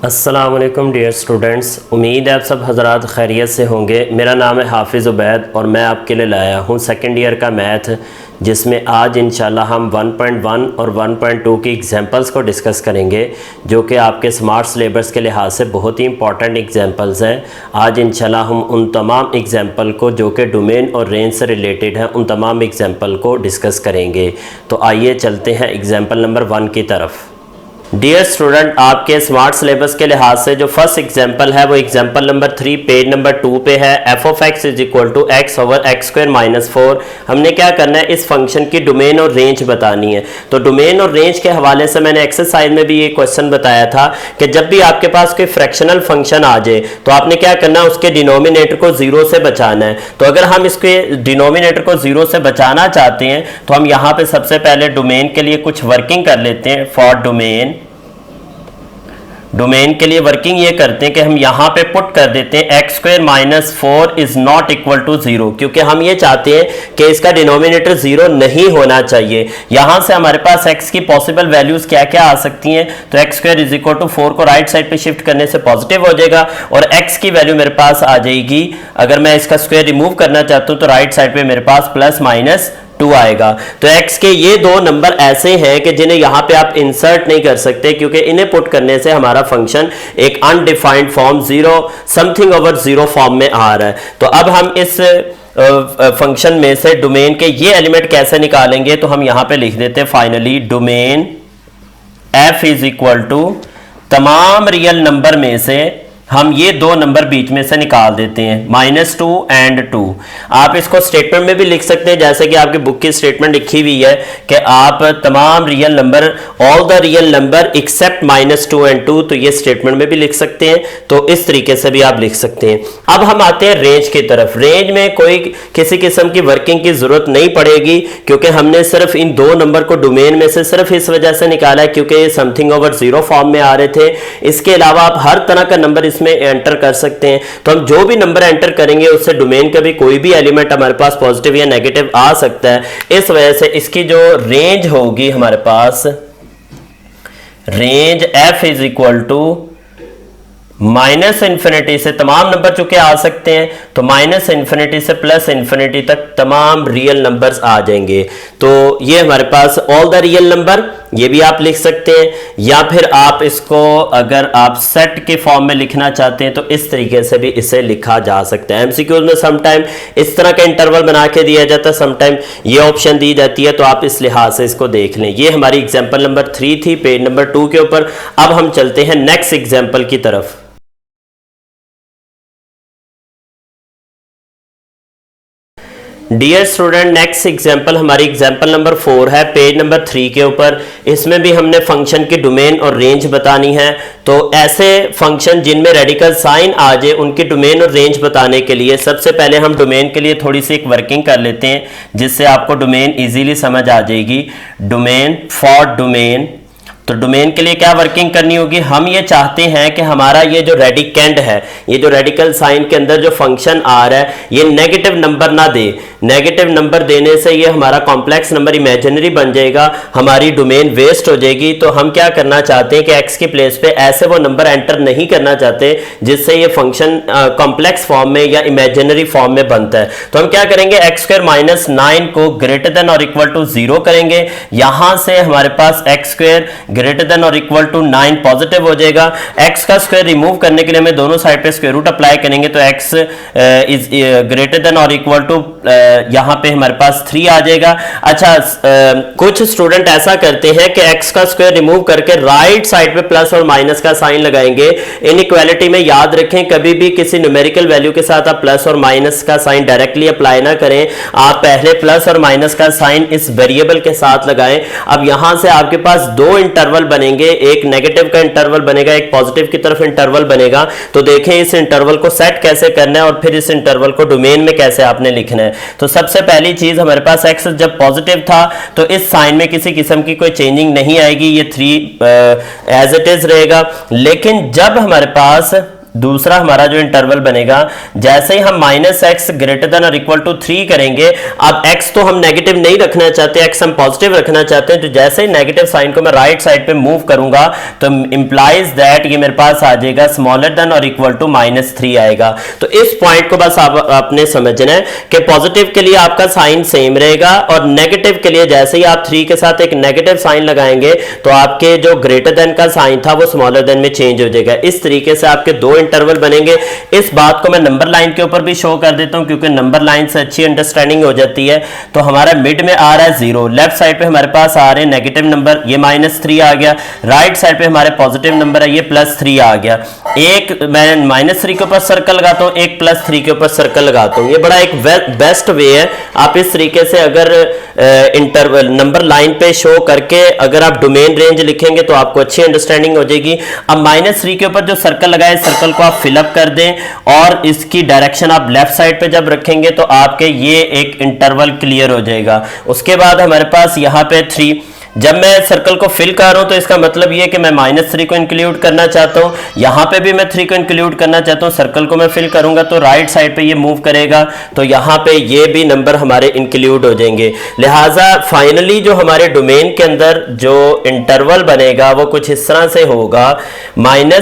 अस्सलाम वालेकुम dear students, उम्मीद है आप सब हज़रात खैरियत से होंगे। मेरा नाम है हाफिज़ उबैद और मैं आपके लिए लाया हूँ सेकेंड ईयर का मैथ, जिसमें आज इंशाल्लाह हम 1.1 और 1.2 की एग्जांपल्स को डिस्कस करेंगे, जो कि आपके स्मार्ट सिलेबस के लिहाज से बहुत ही इंपॉर्टेंट एग्जांपल्स हैं। आज इंशाल्लाह हम उन तमाम एग्जांपल को जो कि डोमेन और रेंज से रिलेटेड हैं, उन तमाम एग्जांपल को डिस्कस करेंगे। तो आइए चलते हैं एग्जांपल नंबर 1 की तरफ। डियर स्टूडेंट, आपके स्मार्ट सिलेबस के लिहाज से जो फर्स्ट एग्जांपल है वो एग्जांपल नंबर 3 पेज नंबर 2 पे है। F of x is equal to x over x square minus 4। हमने क्या करना है, इस फंक्शन की डोमेन और रेंज बतानी है। तो डोमेन और रेंज के हवाले से मैंने एक्सरसाइज में भी ये क्वेश्चन बताया था कि जब भी आपके पास कोई फ्रैक्शनल फंक्शन आ जाए तो आपने क्या करना है, उसके डिनोमिनेटर को जीरो से बचाना है। तो अगर हम इसके डिनोमिनेटर को जीरो से बचाना चाहते हैं तो हम यहाँ पे सबसे पहले डोमेन के लिए कुछ वर्किंग कर लेते हैं। फॉर डोमेन के लिए वर्किंग ये करते हैं कि हम यहाँ पे पुट कर देते हैं x square minus 4 is not equal to 0, क्योंकि हम ये चाहते हैं कि इसका डिनोमिनेटर 0 नहीं होना चाहिए। यहाँ से हमारे पास x की पॉसिबल वैल्यूज क्या क्या आ सकती हैं, तो x square is equal to 4 को राइट साइड पे शिफ्ट करने से पॉजिटिव हो जाएगा और x की वैल्यू मेरे पास आ जाएगी। अगर मैं इसका स्क्वायर रिमूव करना चाहता हूँ तो राइट साइड पे मेरे पास प्लस माइनस 2 आएगा। तो x के ये दो नंबर ऐसे हैं कि जिन्हें यहां पे आप इंसर्ट नहीं कर सकते, क्योंकि इन्हें पुट करने से हमारा फंक्शन एक undefined form 0 something over 0 form में आ रहा है। तो अब हम इस फंक्शन में से डोमेन के ये एलिमेंट कैसे निकालेंगे, तो हम यहां पे लिख देते हैं finally domain f is equal to तमाम रियल नंबर में से हम ये दो नंबर बीच में से निकाल देते हैं, -2 एंड 2। आप इसको स्टेटमेंट में भी लिख सकते हैं, जैसे कि आपकी बुक की स्टेटमेंट लिखी हुई है कि आप तमाम real number, all the real number except -2 and 2, तो ये स्टेटमेंट में भी लिख सकते हैं। तो इस तरीके से भी आप लिख सकते हैं। अब हम आते हैं रेंज की तरफ। रेंज में कोई किसी किस्म की वर्किंग की जरूरत नहीं पड़ेगी, क्योंकि हमने सिर्फ इन दो नंबर को डोमेन में से सिर्फ इस वजह से निकाला है क्योंकि ये समथिंग ओवर 0 फॉर्म में आ रहे थे। इसके अलावा आप हर तरह का नंबर में एंटर कर सकते हैं। तो हम जो भी नंबर एंटर करेंगे उससे डोमेन का भी कोई भी एलिमेंट हमारे पास पॉजिटिव या नेगेटिव आ सकता है। इस वजह से इसकी जो रेंज होगी हमारे पास, range f is equal to minus infinity से तमाम नंबर चुके आ सकते हैं, तो माइनस इंफिनिटी से प्लस इंफिनिटी तक तमाम रियल नंबर्स आ जाएंगे। तो ये हमारे पास ऑल द रियल नंबर, ये भी आप लिख सकते हैं, या फिर आप इसको अगर आप सेट के फॉर्म में लिखना चाहते हैं तो इस तरीके से भी इसे लिखा जा सकता है। एमसीक्यूज में समटाइम इस तरह का इंटरवल बना के दिया जाता है, समटाइम ये ऑप्शन दी जाती है, तो आप इस लिहाज से इसको देख लें। ये हमारी एग्जाम्पल नंबर 3 थी पेज नंबर 2 के ऊपर। अब हम चलते हैं नेक्स्ट एग्जाम्पल की तरफ। डियर स्टूडेंट, नेक्स्ट एग्जाम्पल हमारी एग्जाम्पल नंबर 4 है पेज नंबर 3 के ऊपर। इसमें भी हमने फंक्शन की डोमेन और रेंज बतानी है। तो ऐसे फंक्शन जिनमें रेडिकल साइन आ जाए उनकी डोमेन और रेंज बताने के लिए सबसे पहले हम डोमेन के लिए थोड़ी सी एक वर्किंग कर लेते हैं, जिससे आपको डोमेन इजीली समझ आ जाएगी। डोमेन, फॉर डोमेन, तो डोमेन के लिए क्या वर्किंग करनी होगी, हम ये चाहते हैं कि हमारा ये जो रेडिकेंड है, ये जो रेडिकल साइन के अंदर जो फंक्शन आ रहा है, ये नेगेटिव नंबर ना दे। नेगेटिव नंबर देने से ये हमारा कॉम्प्लेक्स नंबर इमेजिनरी बन जाएगा, हमारी डोमेन वेस्ट हो जाएगी। तो हम क्या करना चाहते हैं कि एक्स की प्लेस पे ऐसे वो नंबर एंटर नहीं करना चाहते जिससे ये फंक्शन कॉम्प्लेक्स फॉर्म में या इमेजिनरी फॉर्म में बनता है। तो हम क्या करेंगे, एक्स स्क्वायर माइनस 9 को ग्रेटर देन और इक्वल टू 0 करेंगे। यहां से हमारे पास एक्स स्क्वायर ग्रेटर देन और इक्वल टू 9 पॉजिटिव हो जाएगा। x का स्क्वायर रिमूव करने के लिए हमें दोनों साइड पे स्क्वायर रूट अप्लाई करेंगे, तो x इज ग्रेटर देन और इक्वल टू यहां पे हमारे पास 3 आ जाएगा। अच्छा, कुछ स्टूडेंट ऐसा करते हैं कि x का स्क्वायर रिमूव करके राइट साइड पे प्लस और माइनस का साइन लगाएंगे। इनइक्वालिटी में याद रखें, कभी भी किसी न्यूमेरिकल वैल्यू के साथ आप प्लस और माइनस का साइन डायरेक्टली अप्लाई ना करें। आप पहले प्लस और माइनस का साइन इस वेरिएबल के साथ लगाएं। अब यहां से आपके पास दो इंटरवल बनेंगे, एक नेगेटिव का इंटरवल बनेगा, एक पॉजिटिव की तरफ इंटरवल बनेगा। तो देखें इस इंटरवल को सेट कैसे करना है और फिर इस इंटरवल को डोमेन में कैसे आपने लिखना है। तो सबसे पहली चीज, हमारे पास x जब पॉजिटिव था तो इस साइन में किसी किस्म की कोई चेंजिंग नहीं आएगी, ये 3 एज इट इज रहेगा। लेकिन जब हमारे पास दूसरा हमारा जो इंटरवल बनेगा, जैसे ही हम -x ग्रेटर देन और इक्वल टू 3 करेंगे, अब x तो हम नेगेटिव नहीं रखना चाहते, x हम पॉजिटिव रखना चाहते हैं, तो जैसे ही नेगेटिव साइन को मैं राइट साइड पे मूव करूंगा तो इंप्लाइज दैट ये मेरे पास आ जाएगा स्मॉलर देन और इक्वल टू -3 आएगा। तो इस पॉइंट को बस आपने समझना है कि पॉजिटिव के लिए आपका साइन सेम रहेगा और नेगेटिव के लिए जैसे ही आप 3 के साथ एक नेगेटिव साइन लगाएंगे तो आपके जो ग्रेटर देन का साइन था वो स्मॉलर देन में चेंज हो जाएगा। इस तरीके से आपके दो इंटरवल बनेंगे। इस बात को मैं नंबर लाइन के ऊपर भी शो कर देता हूं क्योंकि नंबर लाइन से अच्छी अंडरस्टैंडिंग हो जाती है। तो हमारा मिड में आ रहा है 0, लेफ्ट साइड पे हमारे पास आ रहे हैं नेगेटिव नंबर, ये -3 आ गया, राइट साइड पे हमारे पॉजिटिव नंबर है, ये +3 आ गया। एक मैं -3 के ऊपर सर्कल लगाता हूं, एक +3 के ऊपर सर्कल लगाता हूं। ये बड़ा एक बेस्ट वे है। आप इस तरीके से अगर इंटरवल नंबर लाइन पे शो करके अगर आप डोमेन रेंज लिखेंगे तो आपको अच्छी अंडरस्टैंडिंग हो जाएगी। अब -3 के ऊपर जो सर्कल लगाए, सर्कल को आप फिलअप कर दें और इसकी डायरेक्शन आप लेफ्ट साइड पे जब रखेंगे तो आपके ये एक इंटरवल क्लियर हो जाएगा। उसके बाद हमारे पास यहाँ पे 3, जब मैं सर्कल को फिल कर रहा हूं तो इसका मतलब ये कि मैं -3 को इंक्लूड करना चाहता हूं, यहां पे भी मैं 3 को इंक्लूड करना चाहता हूं। सर्कल को मैं फिल करूंगा तो राइट साइड पे ये मूव करेगा, तो यहां पे ये भी नंबर हमारे इंक्लूड हो जाएंगे। लिहाजा फाइनली जो हमारे डोमेन के अंदर जो इंटरवल बनेगा वो कुछ इस तरह से होगा, -∞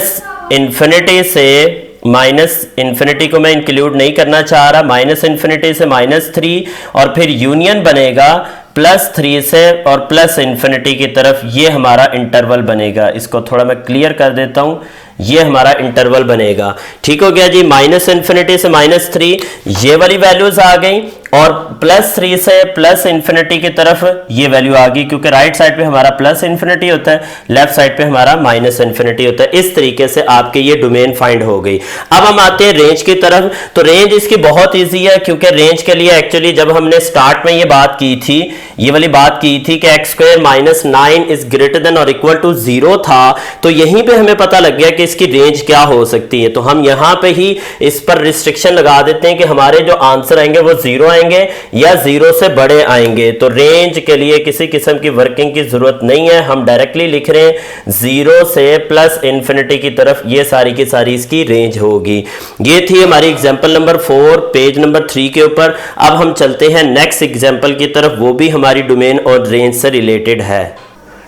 से -∞ को मैं इंक्लूड नहीं करना चाह रहा, -∞ से -3 और फिर यूनियन बनेगा +3 से और +∞ की तरफ, ये हमारा इंटरवल बनेगा। इसको थोड़ा मैं क्लियर कर देता हूं, ये हमारा इंटरवल बनेगा। ठीक हो गया जी। -∞ से -3 ये वाली वैल्यूज आ गई और +3 से +∞ की तरफ ये वैल्यू आ गई, क्योंकि राइट साइड पे हमारा +∞ होता है, लेफ्ट साइड पे हमारा -∞ होता है। इस तरीके से आपके ये डोमेन फाइंड हो गई। अब हम आते हैं रेंज की तरफ। तो रेंज इसकी बहुत ईजी है, क्योंकि रेंज के लिए एक्चुअली जब हमने स्टार्ट में ये बात की थी, ये वाली बात की थी कि x² - 9 इज ग्रेटर देन और इक्वल टू 0 था, तो यहीं पे हमें पता लग गया कि इसकी रेंज क्या हो सकती है। तो हम यहां पे ही इस पर रिस्ट्रिक्शन लगा देते हैं कि हमारे जो आंसर आएंगे वो 0 आएंगे या 0 से बड़े आएंगे। तो रेंज के लिए किसी किस्म की वर्किंग की जरूरत नहीं है, हम डायरेक्टली लिख रहे हैं 0 से +∞ की तरफ, ये सारी की सारी इसकी रेंज होगी। ये थी हमारी एग्जांपल नंबर 4 पेज नंबर 3 के ऊपर। अब हम चलते हैं नेक्स्ट एग्जांपल की तरफ, वो भी हमारी डोमेन और रेंज से रिलेटेड है।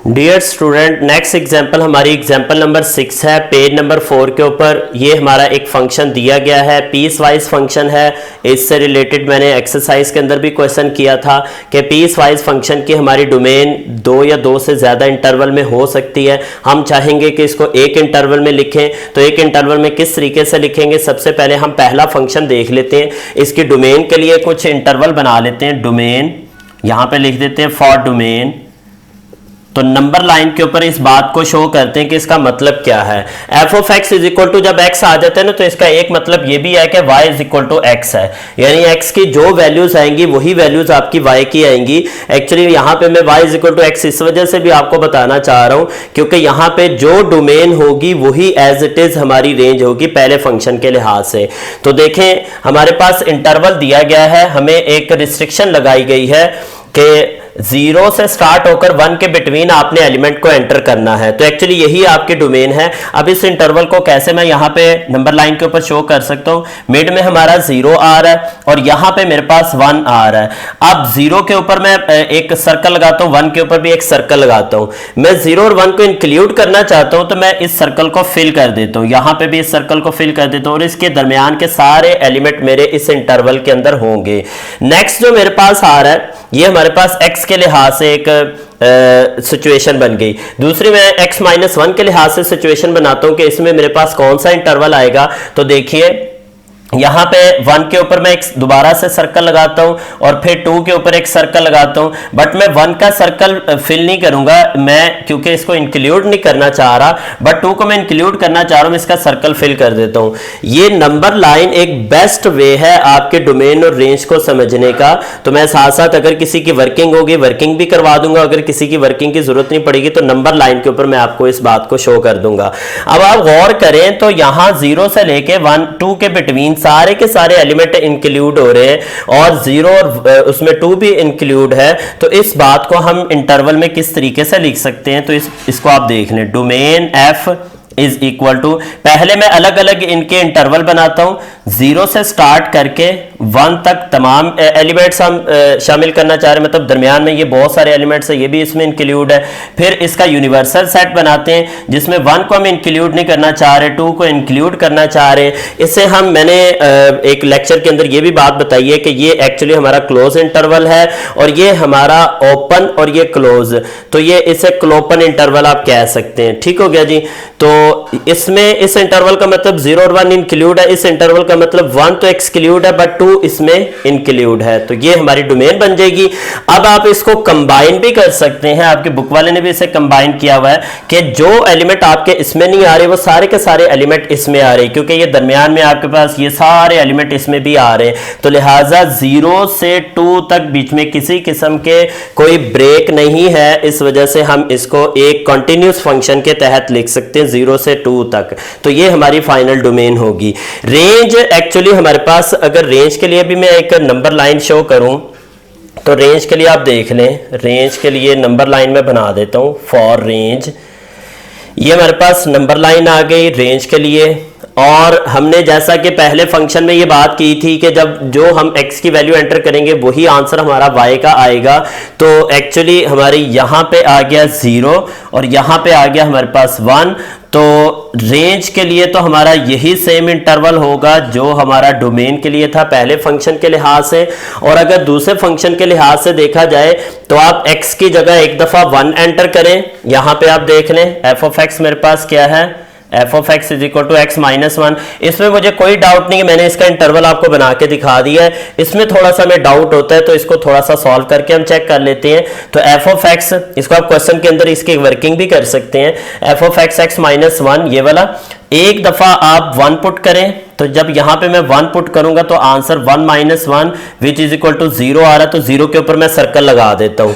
डियर स्टूडेंट, नेक्स्ट एग्जांपल हमारी एग्जांपल नंबर 6 है पेज नंबर 4 के ऊपर। ये हमारा एक फंक्शन दिया गया है, पीस वाइज फंक्शन है। इससे रिलेटेड मैंने एक्सरसाइज के अंदर भी क्वेश्चन किया था कि पीस वाइज फंक्शन की हमारी डोमेन 2 या 2 से ज़्यादा इंटरवल में हो सकती है। हम चाहेंगे कि इसको एक इंटरवल में लिखें, तो एक इंटरवल में किस तरीके से लिखेंगे? सबसे पहले हम पहला फंक्शन देख लेते हैं। इसकी डोमेन के लिए कुछ इंटरवल बना लेते हैं। डोमेन यहाँ पे लिख देते हैं फॉर डोमेन, तो नंबर लाइन के ऊपर इस बात को शो करते हैं कि इसका मतलब क्या है। f(x) इज इक्वल टू जब x आ जाता है ना, तो इसका एक मतलब ये भी है कि y is equal to x है, यानी x की जो वैल्यूज आएंगी वही वैल्यूज आपकी y की आएंगी। एक्चुअली यहाँ पे मैं y is equal to x इस वजह से भी आपको बताना चाह रहा हूँ क्योंकि यहाँ पे जो डोमेन होगी वही एज इट इज हमारी रेंज होगी पहले फंक्शन के लिहाज से। तो देखें हमारे पास इंटरवल दिया गया है, हमें एक रिस्ट्रिक्शन लगाई गई है कि 0 से स्टार्ट होकर 1 के बिटवीन आपने एलिमेंट को एंटर करना है। तो एक्चुअली यही आपकी डोमेन है। अब इस इंटरवल को कैसे मैं यहाँ पे नंबर लाइन के ऊपर शो कर सकता हूँ? मिड में हमारा 0 आ रहा है और यहाँ पे मेरे पास 1 आ रहा है। अब 0 के ऊपर मैं एक सर्कल लगाता हूँ, 1 के ऊपर भी एक सर्कल लगाता हूँ। मैं 0 और 1 को इंक्लूड करना चाहता हूँ, तो मैं इस सर्कल को फिल कर देता हूँ, यहाँ पे भी इस सर्कल को फिल कर देता हूँ और इसके दरमियान के सारे एलिमेंट मेरे इस इंटरवल के अंदर होंगे। नेक्स्ट जो मेरे पास आ रहा है ये हमारे पास x के लिहाज से एक सिचुएशन बन गई। दूसरी मैं x - 1 के लिहाज से सिचुएशन बनाता हूं कि इसमें मेरे पास कौन सा इंटरवल आएगा। तो देखिए यहाँ पे 1 के ऊपर मैं एक दोबारा से सर्कल लगाता हूँ और फिर 2 के ऊपर एक सर्कल लगाता हूँ, बट मैं 1 का सर्कल फिल नहीं करूंगा मैं, क्योंकि इसको इंक्लूड नहीं करना चाह रहा, बट 2 को मैं इंक्लूड करना चाह रहा हूँ, इसका सर्कल फिल कर देता हूँ। ये नंबर लाइन एक बेस्ट वे है आपके डोमेन और रेंज को समझने का। तो मैं साथ साथ अगर किसी की वर्किंग होगी वर्किंग भी करवा दूंगा, अगर किसी की वर्किंग की जरूरत नहीं पड़ेगी तो नंबर लाइन के ऊपर मैं आपको इस बात को शो कर दूंगा। अब आप गौर करें तो यहाँ 0 से लेके 1 2 के बिटवीन सारे के सारे एलिमेंट इंक्लूड हो रहे हैं और 0 और उसमें 2 भी इंक्लूड है। तो इस बात को हम इंटरवल में किस तरीके से लिख सकते हैं? तो इसको आप देख लें, domain f is equal to, पहले मैं अलग अलग इनके इंटरवल बनाता हूं, 0 से स्टार्ट करके 1 तक तमाम एलिमेंट्स हम शामिल करना चाह रहे हैं, मतलब दरमियान में ये बहुत सारे एलिमेंट्स है, ये भी इसमें इंक्लूड है। फिर इसका यूनिवर्सल सेट बनाते हैं जिसमें 1 को हम इंक्लूड नहीं करना चाह रहे, 2 को इंक्लूड करना चाह रहे। इससे मैंने एक लेक्चर के अंदर ये भी बात बताई है कि ये एक्चुअली हमारा क्लोज इंटरवल है और ये हमारा ओपन और ये क्लोज, तो ये इसे क्लोपन इंटरवल आप कह सकते हैं। ठीक हो गया जी। तो इसमें इस इंटरवल का मतलब 0 और 1 इंक्लूड है, इस इंटरवल का मतलब 1 तो एक्सक्लूड है बट 2 इसमें इंक्लूड है, तो ये हमारी डोमेन बन जाएगी। अब आप इसको कंबाइन भी कर सकते हैं, आपके बुक वाले ने भी इसे कंबाइन किया हुआ है कि जो एलिमेंट आपके इसमें नहीं आ रहे वो सारे के सारे एलिमेंट इसमें आ रहे, क्योंकि ये दरमियान में आपके पास ये सारे एलिमेंट इसमें भी आ रहे हैं, तो लिहाजा 0 से 2 तक बीच में किसी किस्म के कोई ब्रेक नहीं है, इस वजह से हम इसको एक कंटिन्यूस फंक्शन के तहत लिख सकते हैं 0 से 2 तक। तो ये हमारी फाइनल डोमेन होगी। रेंज एक्चुअली हमारे पास, अगर रेंज के लिए भी मैं एक नंबर लाइन शो करूं तो रेंज के लिए आप देख लें, रेंज के लिए नंबर लाइन में बना देता हूं फॉर रेंज, ये हमारे पास नंबर लाइन आ गई रेंज के लिए। और हमने जैसा कि पहले फंक्शन में ये बात की थी कि जब जो हम x की वैल्यू एंटर करेंगे वही आंसर हमारा y का आएगा, तो एक्चुअली हमारे यहाँ पे आ गया 0 और यहाँ पे आ गया हमारे पास 1, तो रेंज के लिए तो हमारा यही सेम इंटरवल होगा जो हमारा डोमेन के लिए था पहले फंक्शन के लिहाज से। और अगर दूसरे फंक्शन के लिहाज से देखा जाए तो आप x की जगह एक दफा 1 एंटर करें, यहाँ पे आप देख लें f ऑफ x मेरे पास क्या है, f of x is equal to x minus 1। इसमें मुझे कोई डाउट नहीं है, मैंने इसका इंटरवल आपको बना के दिखा दिया है। इसमें थोड़ा सा हमें डाउट होता है तो इसको थोड़ा सा सॉल्व करके हम चेक कर लेते हैं। तो f ऑफ x, इसको आप क्वेश्चन के अंदर इसकी वर्किंग भी कर सकते हैं, f of x x minus 1 ये वाला, एक दफा आप 1 पुट करें, तो जब यहां पे मैं 1 पुट करूंगा तो answer 1 minus 1 which is equal to 0 आ रहा है, तो 0 के ऊपर मैं सर्कल लगा देता हूं।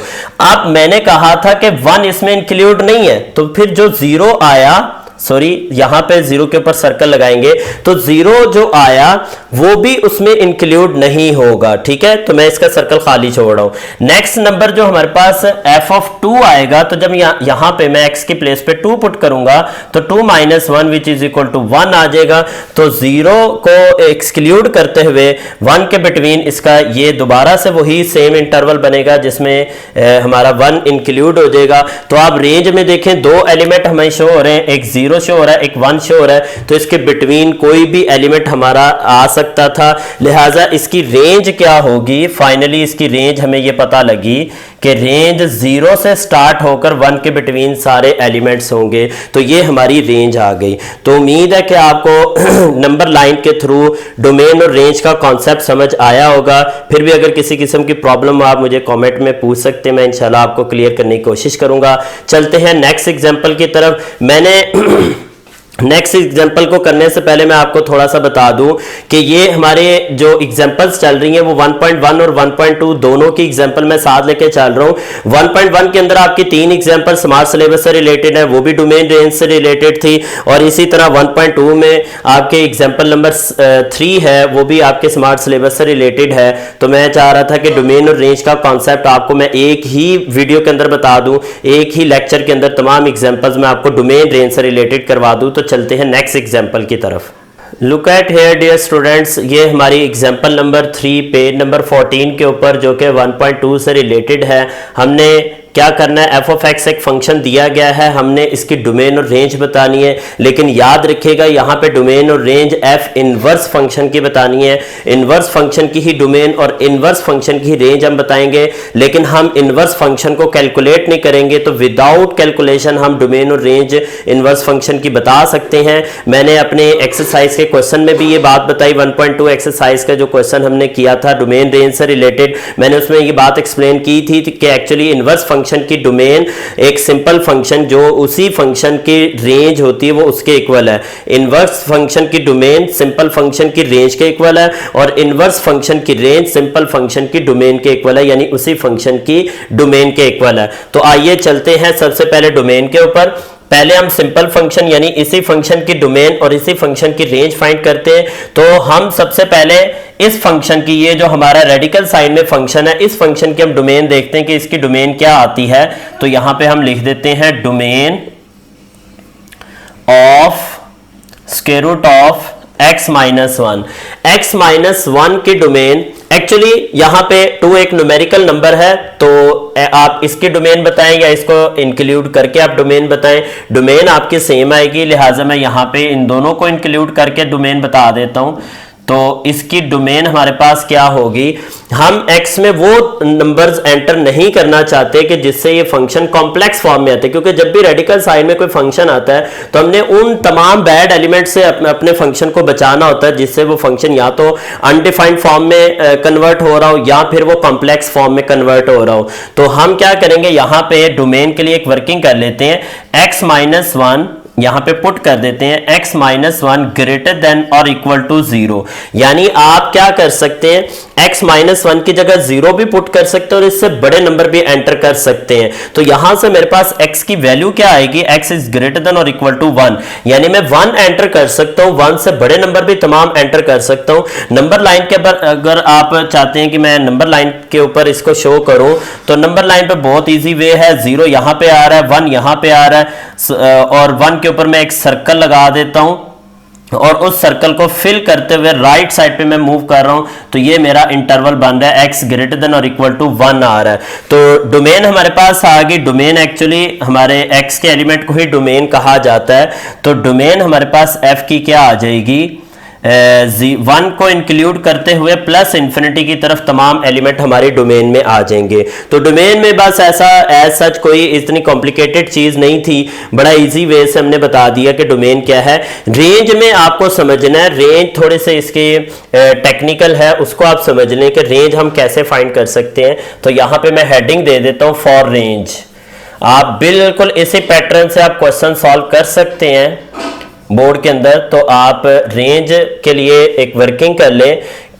अब मैंने कहा था कि 1 इसमें इंक्लूड नहीं है, तो फिर जो 0 आया, सॉरी यहां पे 0 के ऊपर सर्कल लगाएंगे तो 0 जो आया वो भी उसमें इंक्लूड नहीं होगा। ठीक है, तो मैं इसका सर्कल खाली छोड़ रहा हूं। नेक्स्ट नंबर जो हमारे पास f ऑफ 2 आएगा, तो जब यहां पे मैं x के प्लेस पे 2 पुट करूंगा तो 2 minus 1 which is equal to 1 आ जाएगा। तो 0 को एक्सक्लूड करते हुए 1 के बिटवीन इसका ये दोबारा से वही सेम इंटरवल बनेगा जिसमें हमारा 1 इंक्लूड हो जाएगा। तो आप रेंज में देखें 2 एलिमेंट हमें शो हो रहे हैं, एक 0 शो हो रहा है, एक 1 शो हो रहा है, तो इसके बिटवीन कोई भी एलिमेंट हमारा आ सकता था। लिहाजा इसकी रेंज क्या होगी, फाइनली इसकी रेंज हमें ये पता लगी कि रेंज 0 से स्टार्ट होकर 1 के बिटवीन सारे एलिमेंट्स होंगे, तो ये हमारी रेंज आ गई। तो उम्मीद है कि आपको नंबर लाइन के थ्रू डोमेन और रेंज का कॉन्सेप्ट समझ आया होगा। फिर भी अगर किसी किस्म की प्रॉब्लम आप मुझे कमेंट में पूछ सकते हैं, मैं इंशाल्लाह आपको क्लियर करने की कोशिश करूंगा। चलते हैं नेक्स्ट एग्जांपल की तरफ। मैंने नेक्स्ट एग्जांपल को करने से पहले मैं आपको थोड़ा सा बता दूं कि ये हमारे जो एग्जांपल्स चल रही हैं वो 1.1 और 1.2 दोनों की एग्जांपल मैं साथ लेके चल रहा हूं। 1.1 के अंदर आपकी 3 एग्जांपल स्मार्ट सिलेबस से रिलेटेड है, वो भी डोमेन रेंज से रिलेटेड थी, और इसी तरह 1.2 में आपके एग्जांपल नंबर 3 है, वो भी आपके स्मार्ट सिलेबस से रिलेटेड है। तो मैं चाह रहा था कि डोमेन और रेंज का कॉन्सेप्ट आपको मैं एक ही वीडियो के अंदर बता दूं, एक ही लेक्चर के अंदर तमाम एग्जांपल्स मैं आपको डोमेन रेंज से रिलेटेड करवा दूं। तो चलते हैं नेक्स्ट एग्जांपल की तरफ। Look at here dear students, ये हमारी एग्जांपल नंबर 3 पेज नंबर 14 के ऊपर जो कि 1.2 से रिलेटेड है। हमने क्या करना है, f ऑफ x एक फंक्शन दिया गया है, हमने इसकी डोमेन और रेंज बतानी है, लेकिन याद रखिएगा यहाँ पे डोमेन और रेंज f इनवर्स फंक्शन की बतानी है। इनवर्स फंक्शन की ही डोमेन और इनवर्स फंक्शन की ही रेंज हम बताएंगे, लेकिन हम इनवर्स फंक्शन को कैलकुलेट नहीं करेंगे, तो विदाउट कैलकुलेशन हम डोमेन और रेंज इनवर्स फंक्शन की बता सकते हैं। मैंने अपने एक्सरसाइज के क्वेश्चन में भी ये बात बताई, 1.2 एक्सरसाइज का जो क्वेश्चन हमने किया था डोमेन रेंज से रिलेटेड, मैंने उसमें ये बात एक्सप्लेन की थी कि एक्चुअली इनवर्स फंक्शन की डोमेन एक सिंपल फंक्शन जो उसी फंक्शन की रेंज होती है वो उसके इक्वल है। इनवर्स फंक्शन की डोमेन सिंपल फंक्शन की रेंज के इक्वल है, और इनवर्स फंक्शन की रेंज सिंपल फंक्शन की डोमेन के इक्वल है, यानी उसी फंक्शन की डोमेन के इक्वल है। तो आइए चलते हैं सबसे पहले डोमेन के ऊपर। पहले हम सिंपल फंक्शन यानी इसी फंक्शन की डोमेन और इसी फंक्शन की रेंज फाइंड करते हैं। तो हम सबसे पहले इस फंक्शन की, ये जो हमारा रेडिकल साइन में फंक्शन है, इस फंक्शन की हम डोमेन देखते हैं कि इसकी डोमेन क्या आती है। तो यहां पे हम लिख देते हैं domain of square root of x minus one. x minus one की डोमेन, एक्चुअली यहां पे 2 एक न्यूमेरिकल नंबर है, तो आप इसकी डोमेन बताएं या इसको इंक्लूड करके आप डोमेन बताएं, डोमेन आपकी सेम आएगी, लिहाजा मैं यहां पे इन दोनों को इंक्लूड करके डोमेन बता देता हूं। तो इसकी डोमेन हमारे पास क्या होगी, हम x में वो नंबर्स एंटर नहीं करना चाहते कि जिससे ये फंक्शन कॉम्प्लेक्स फॉर्म में आते, क्योंकि जब भी रेडिकल साइन में कोई फंक्शन आता है तो हमने उन तमाम बैड एलिमेंट से अपने फंक्शन को बचाना होता है, जिससे वो फंक्शन या तो अनडिफाइंड फॉर्म में कन्वर्ट हो रहा हो या फिर वो कॉम्प्लेक्स फॉर्म में कन्वर्ट हो रहा हो। तो हम क्या करेंगे, यहां पे डोमेन के लिए एक वर्किंग कर लेते हैं, x माइनस वन यहां पे पुट कर देते हैं, x minus one greater than और इक्वल टू 0। यानी आप क्या कर सकते हैं, x माइनस वन की जगह 0 भी पुट कर सकते हैं और इससे बड़े नंबर भी एंटर कर सकते हैं। तो यहां से मेरे पास x की वैल्यू क्या आएगी, x इज ग्रेटर देन और इक्वल टू 1, यानी मैं 1 एंटर कर सकता हूं, 1 से बड़े नंबर भी तमाम एंटर कर सकता हूं। नंबर लाइन के ऊपर अगर आप चाहते हैं कि मैं नंबर लाइन के ऊपर इसको शो करूं, तो नंबर लाइन पे बहुत ईजी वे है, 0 यहां पे आ रहा है, 1 यहां पे आ रहा है, और 1 के ऊपर मैं एक सर्कल लगा देता हूं और उस सर्कल को फिल करते हुए राइट साइड पे मैं मूव कर रहा हूं, तो ये मेरा इंटरवल बन रहा है, x ग्रेटर देन और इक्वल टू 1 आ रहा है। तो डोमेन हमारे पास आ गई, डोमेन एक्चुअली हमारे x के एलिमेंट को ही डोमेन कहा जाता है। तो डोमेन हमारे पास f की क्या आ जाएगी, 1 को इंक्लूड करते हुए प्लस इंफिनिटी की तरफ तमाम एलिमेंट हमारे डोमेन में आ जाएंगे। तो डोमेन में बस ऐसा एज सच कोई इतनी कॉम्प्लिकेटेड चीज नहीं थी, बड़ा इजी वे से हमने बता दिया कि डोमेन क्या है। रेंज में आपको समझना है, रेंज थोड़े से इसके टेक्निकल है, उसको आप समझ लें कि रेंज हम कैसे फाइंड कर सकते हैं। तो यहां पे मैं हेडिंग दे देता हूं फॉर रेंज। आप बिल्कुल इसी पैटर्न से आप क्वेश्चन सॉल्व कर सकते हैं बोर्ड के अंदर। तो आप रेंज के लिए एक वर्किंग कर ले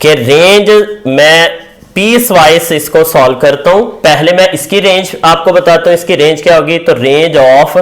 कि रेंज मैं पीस वाइज इसको सॉल्व करता हूं। पहले मैं इसकी रेंज आपको बताता हूं, इसकी रेंज क्या होगी, तो range of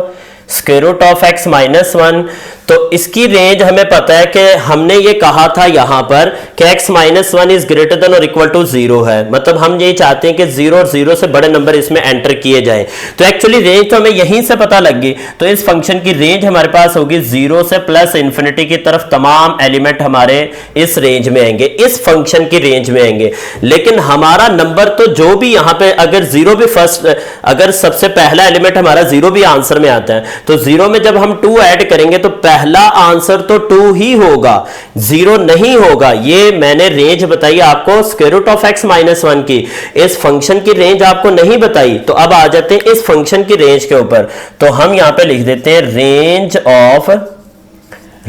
square root of x minus one. तो इसकी रेंज हमें पता है कि हमने ये कहा था यहां पर कि x minus one is greater than और इक्वल टू 0 है, मतलब हम ये चाहते हैं कि 0 और 0 से बड़े नंबर इसमें एंटर किए जाएं। तो एक्चुअली रेंज तो हमें यहीं से पता लग गई। तो इस फंक्शन की रेंज हमारे पास होगी 0 से प्लस इंफिनिटी की तरफ तमाम एलिमेंट हमारे इस रेंज में आएंगे, इस फंक्शन की रेंज में आएंगे। लेकिन हमारा नंबर तो जो भी यहां पर अगर 0 भी फर्स्ट, अगर सबसे पहला एलिमेंट हमारा 0 भी आंसर में आता है, तो 0 में जब हम 2 ऐड करेंगे तो पहला आंसर तो 2 ही होगा, 0 नहीं होगा। ये मैंने रेंज बताई आपको square root of x minus one की, इस फंक्शन की रेंज आपको नहीं बताई। तो अब आ जाते हैं इस फंक्शन की रेंज के ऊपर। तो हम यहां पे लिख देते हैं range of,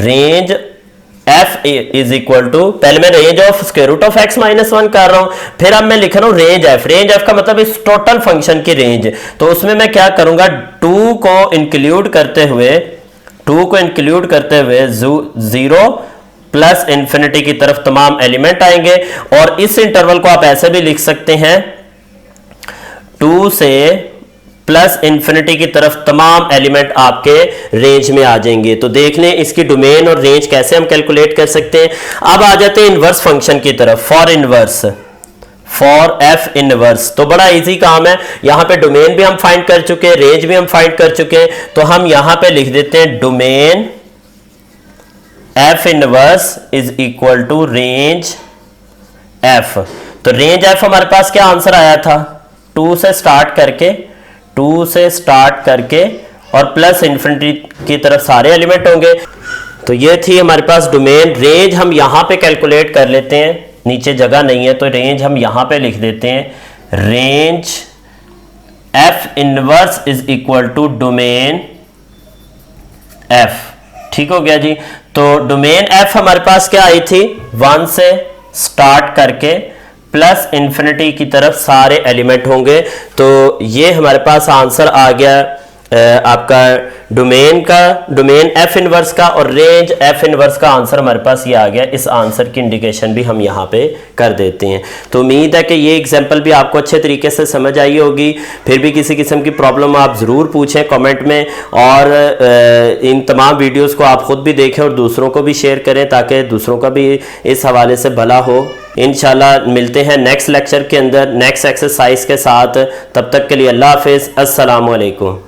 range f is equal to, पहले मैं range of square root of x minus one कर रहा हूं, फिर अब मैं लिख रहा हूं रेंज f। रेंज f का मतलब इस टोटल फंक्शन की रेंज। तो उसमें मैं क्या करूंगा, 2 को इंक्लूड करते हुए 0 प्लस इंफिनिटी की तरफ तमाम एलिमेंट आएंगे। और इस इंटरवल को आप ऐसे भी लिख सकते हैं, 2 से प्लस इंफिनिटी की तरफ तमाम एलिमेंट आपके रेंज में आ जाएंगे। तो देख लें इसकी डोमेन और रेंज कैसे हम कैलकुलेट कर सकते हैं। अब आ जाते हैं इनवर्स फंक्शन की तरफ, for inverse, for f inverse. तो बड़ा इजी काम है, यहां पे डोमेन भी हम फाइंड कर चुके हैं, रेंज भी हम फाइंड कर चुके हैं। तो हम यहां पे लिख देते हैं domain f inverse is equal to range f। तो रेंज f हमारे पास क्या आंसर आया था, 2 से स्टार्ट करके और प्लस इंफिनिटी की तरफ सारे एलिमेंट होंगे। तो ये थी हमारे पास डोमेन। रेंज हम यहां पे कैलकुलेट कर लेते हैं, नीचे जगह नहीं है तो रेंज हम यहां पे लिख देते हैं, range f inverse is equal to domain f। ठीक हो गया जी। तो डोमेन f हमारे पास क्या आई थी, 1 से स्टार्ट करके प्लस इंफिनिटी की तरफ सारे एलिमेंट होंगे। तो ये हमारे पास आंसर आ गया आपका डोमेन का, डोमेन f इनवर्स का, और रेंज f इनवर्स का आंसर हमारे पास ये आ गया। इस आंसर की इंडिकेशन भी हम यहाँ पे कर देते हैं। तो उम्मीद है कि ये एग्जांपल भी आपको अच्छे तरीके से समझ आई होगी। फिर भी किसी किस्म की प्रॉब्लम आप ज़रूर पूछें कमेंट में, और इन तमाम वीडियोस को आप खुद भी देखें और दूसरों को भी शेयर करें ताकि दूसरों का भी इस हवाले से भला हो। इंशाल्लाह मिलते हैं नेक्स्ट लेक्चर के अंदर नेक्स्ट एक्सरसाइज के साथ। तब तक के लिए अल्लाह हाफिज़, अस्सलामु अलैकुम।